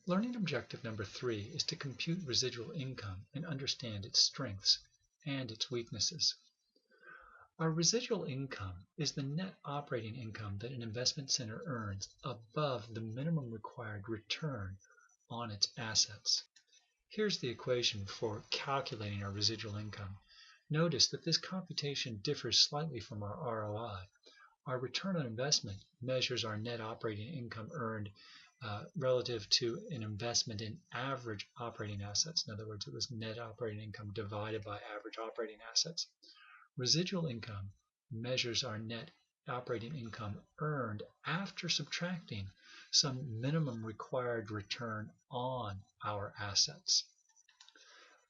Learning objective number 3 is to compute residual income and understand its strengths and its weaknesses. Our residual income is the net operating income that an investment center earns above the minimum required return on its assets. Here's the equation for calculating our residual income. Notice that this computation differs slightly from our ROI. Our return on investment measures our net operating income earned relative to an investment in average operating assets. In other words, it was net operating income divided by average operating assets. Residual income measures our net operating income earned after subtracting some minimum required return on our assets.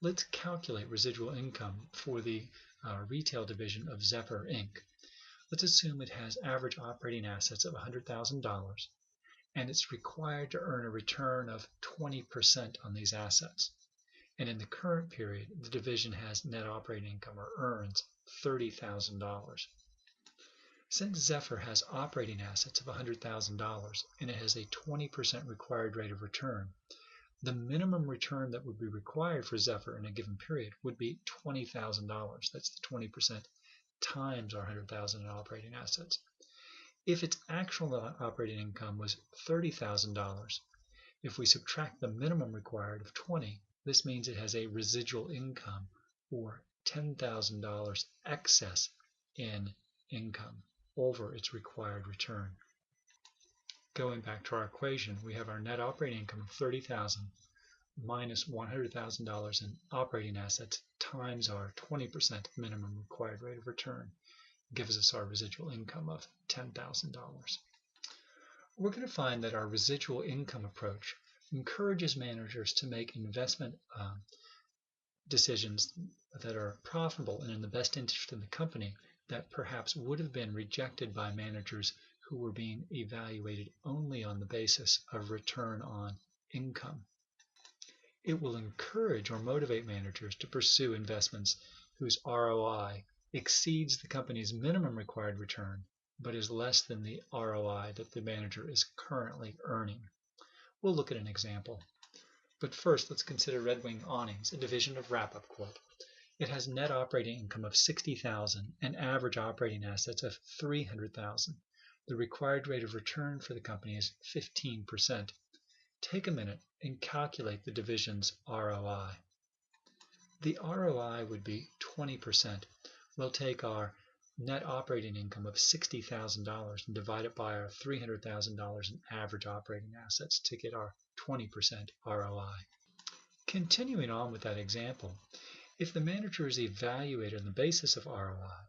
Let's calculate residual income for the retail division of Zephyr Inc. Let's assume it has average operating assets of $100,000 and it's required to earn a return of 20% on these assets. And in the current period, the division has net operating income or earns $30,000. Since Zephyr has operating assets of $100,000 and it has a 20% required rate of return, the minimum return that would be required for Zephyr in a given period would be $20,000. That's the 20% times our $100,000 in operating assets. If its actual operating income was $30,000, if we subtract the minimum required of 20, this means it has a residual income or $10,000 excess in income over its required return. Going back to our equation, we have our net operating income of $30,000 minus $100,000 in operating assets times our 20% minimum required rate of return gives us our residual income of $10,000. We're going to find that our residual income approach encourages managers to make investment decisions that are profitable and in the best interest of the company that perhaps would have been rejected by managers who were being evaluated only on the basis of return on income. It will encourage or motivate managers to pursue investments whose ROI exceeds the company's minimum required return but is less than the ROI that the manager is currently earning. We'll look at an example. But first, let's consider Red Wing Awnings, a division of Wrap-Up Corp. It has net operating income of $60,000 and average operating assets of $300,000. The required rate of return for the company is 15%. Take a minute and calculate the division's ROI. The ROI would be 20%. We'll take our net operating income of $60,000 and divide it by our $300,000 in average operating assets to get our 20% ROI. Continuing on with that example, if the manager is evaluated on the basis of ROI,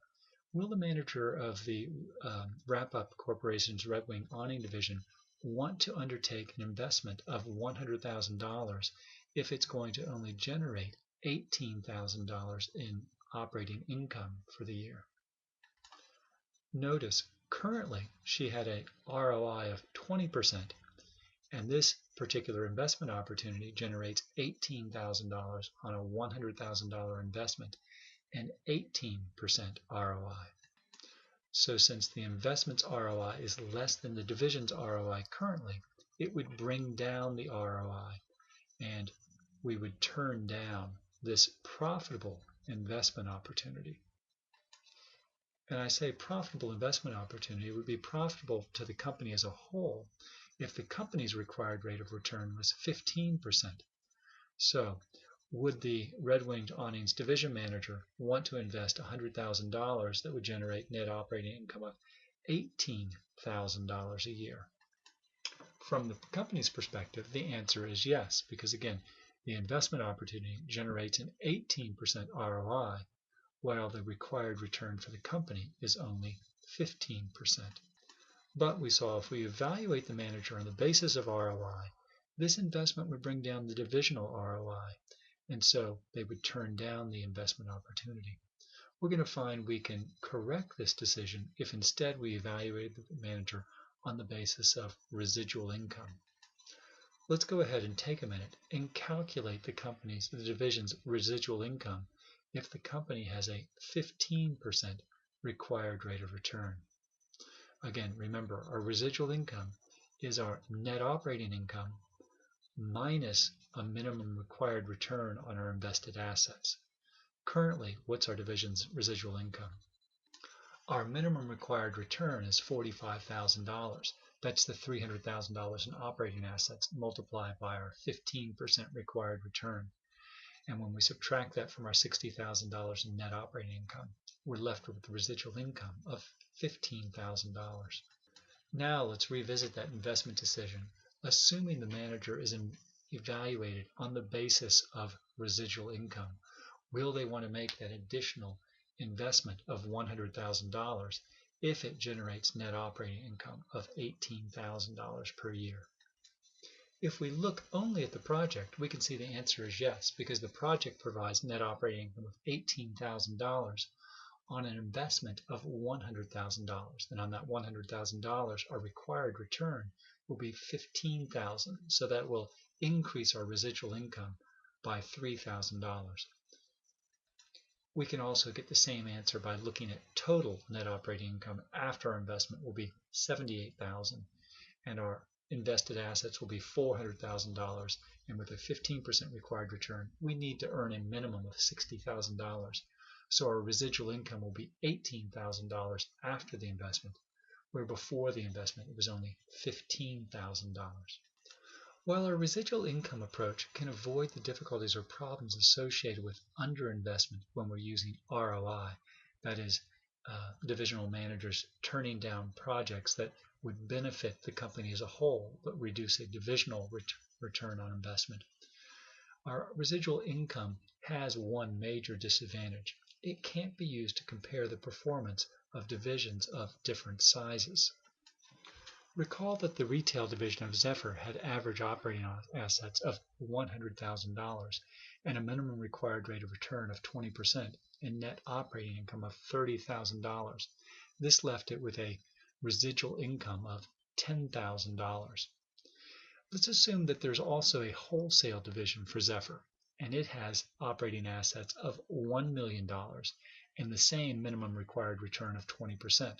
will the manager of the Wrap-Up Corporation's Red Wing Awning division want to undertake an investment of $100,000 if it's going to only generate $18,000 in operating income for the year? Notice, currently she had a ROI of 20%, and this particular investment opportunity generates $18,000 on a $100,000 investment and 18% ROI. So since the investment's ROI is less than the division's ROI currently, it would bring down the ROI and we would turn down this profitable investment opportunity. And I say profitable investment opportunity would be profitable to the company as a whole if the company's required rate of return was 15%. So would the Red Winged Awnings division manager want to invest $100,000 that would generate net operating income of $18,000 a year? From the company's perspective, the answer is yes, because again, the investment opportunity generates an 18% ROI, while the required return for the company is only 15%. But we saw if we evaluate the manager on the basis of ROI, this investment would bring down the divisional ROI, and so they would turn down the investment opportunity. We're going to find we can correct this decision if instead we evaluate the manager on the basis of residual income. Let's go ahead and take a minute and calculate the division's residual income if the company has a 15% required rate of return. Again, remember, our residual income is our net operating income minus a minimum required return on our invested assets. Currently, what's our division's residual income? Our minimum required return is $45,000. That's the $300,000 in operating assets multiplied by our 15% required return. And when we subtract that from our $60,000 in net operating income, we're left with the residual income of $15,000. Now let's revisit that investment decision, assuming the manager is evaluated on the basis of residual income. Will they want to make that additional investment of $100,000 if it generates net operating income of $18,000 per year? If we look only at the project, we can see the answer is yes, because the project provides net operating income of $18,000 on an investment of $100,000. And on that $100,000, our required return will be $15,000. So that will increase our residual income by $3,000. We can also get the same answer by looking at total net operating income after our investment will be $78,000, and our invested assets will be $400,000, and with a 15% required return, we need to earn a minimum of $60,000. So our residual income will be $18,000 after the investment, where before the investment it was only $15,000. While our residual income approach can avoid the difficulties or problems associated with underinvestment when we're using ROI, that is, divisional managers turning down projects that would benefit the company as a whole but reduce a divisional return on investment, our residual income has one major disadvantage. It can't be used to compare the performance of divisions of different sizes. Recall that the retail division of Zephyr had average operating assets of $100,000 and a minimum required rate of return of 20% and net operating income of $30,000. This left it with a residual income of $10,000. Let's assume that there's also a wholesale division for Zephyr, and it has operating assets of $1 million and the same minimum required return of 20%.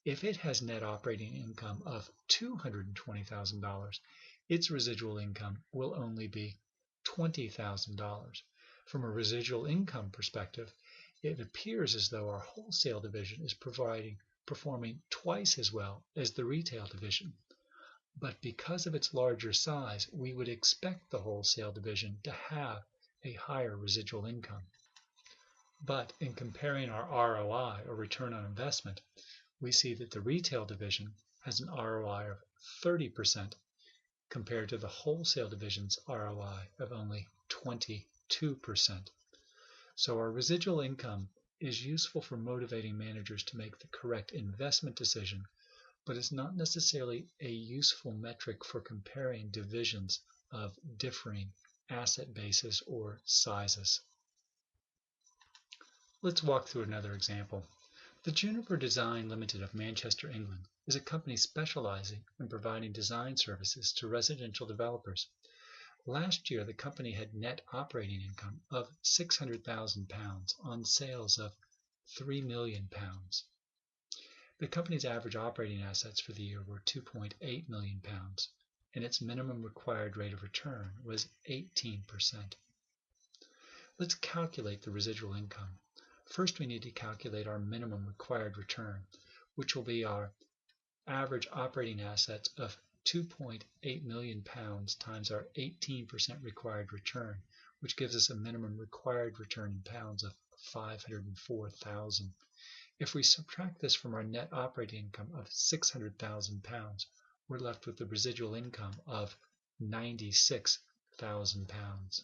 If it has net operating income of $220,000, its residual income will only be $20,000. From a residual income perspective, it appears as though our wholesale division is performing twice as well as the retail division. But because of its larger size, we would expect the wholesale division to have a higher residual income. But in comparing our ROI, or return on investment, we see that the retail division has an ROI of 30% compared to the wholesale division's ROI of only 22%. So our residual income is useful for motivating managers to make the correct investment decision, but it's not necessarily a useful metric for comparing divisions of differing asset bases or sizes. Let's walk through another example. The Juniper Design Limited of Manchester, England is a company specializing in providing design services to residential developers. Last year, the company had net operating income of £600,000 on sales of £3 million. The company's average operating assets for the year were £2.8 million, and its minimum required rate of return was 18%. Let's calculate the residual income. First, we need to calculate our minimum required return, which will be our average operating assets of £2.8 million times our 18% required return, which gives us a minimum required return in pounds of 504,000. If we subtract this from our net operating income of £600,000, we're left with the residual income of £96,000.